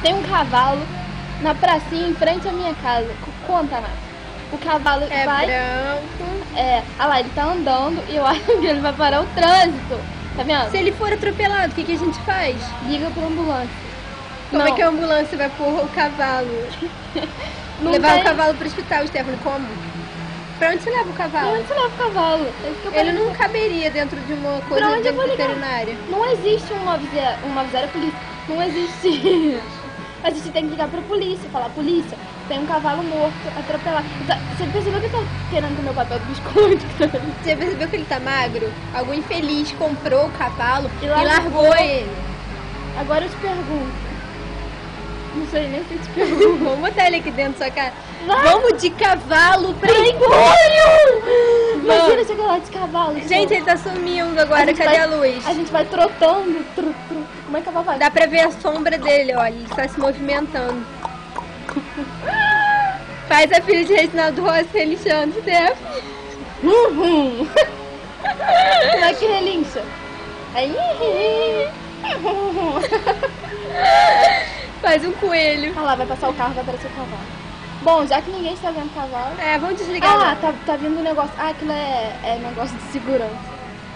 Tem um cavalo na pracinha em frente à minha casa. Conta, Nath. O cavalo vai... branco. Olha lá, ele tá andando e eu acho que ele vai parar o trânsito. Tá vendo? Se ele for atropelado, o que a gente faz? Liga pra ambulância. Como Não. é que a ambulância vai pôr o cavalo? Não Levar tem- o cavalo pro hospital, Stephanie, como? Pra onde você leva o Pra cavalo? onde você leva o cavalo? É isso que eu Ele falei. não caberia dentro de uma coisa onde eu vou ligar? veterinária. Não existe um 90 polícia. Não existe. A gente tem que ligar pra polícia, falar, polícia, tem um cavalo morto, atropelado. Você percebeu que eu tô querendo comer o papel do biscoito? Você percebeu que ele tá magro? Algum infeliz comprou o cavalo E e largou. largou ele. Agora eu te pergunto. Não sei nem o que eu te pergunto. Vamos botar ele aqui dentro da sua casa. Vai. Vamos de cavalo pra Empório! Imagina chegar lá de cavalo. Gente, ele tá sumindo agora. gente Cadê vai- a luz? A gente vai trotando. Como é que ela vai? Dá pra ver a sombra dele, olha. Ele está se movimentando. Faz a filha de Reginaldo Rossi relinchando, Steph. Como é que relincha? Aí. Faz um coelho. Ah lá, vai passar o carro, vai aparecer o cavalo. Bom, já que ninguém está vendo o cavalo... Vamos desligar. Ah, lá. tá vindo um negócio... Ah, aquilo é negócio de segurança.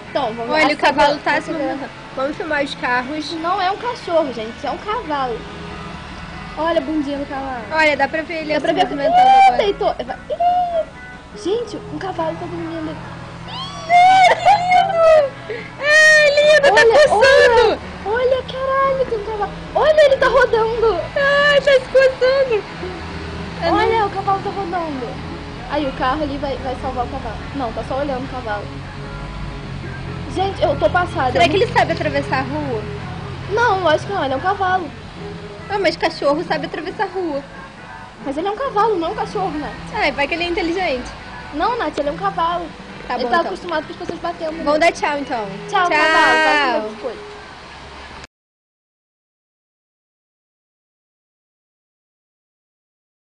Então, vamos Olha, ver. o cavalo tá a se movimentando. Vamos filmar os carros. Não é um cachorro, gente. Isso é um cavalo. Olha a bundinha do cavalo. Olha, dá pra ver ele Dá se pra ver... movimentando Ih, agora. deitou. Gente, um cavalo tá dormindo. Ai, lindo, tá coçando. Olha, caralho, tem um cavalo. Olha, ele tá rodando. Ai, tá se coçando. Olha, o cavalo tá rodando. Aí o carro ali vai salvar o cavalo. Não, tá só olhando o cavalo. Gente, eu tô passada. Será que ele sabe atravessar a rua? Não, lógico que não, ele é um cavalo. Ah, mas cachorro sabe atravessar a rua. Mas ele é um cavalo, não é um cachorro, Nath. Ai, vai que ele é inteligente. Não, Nath, ele é um cavalo. Tá Ele bom, tá então. acostumado com as pessoas batendo. Vamos dar tchau, então. Tchau, cavalo. Vai comer biscoito.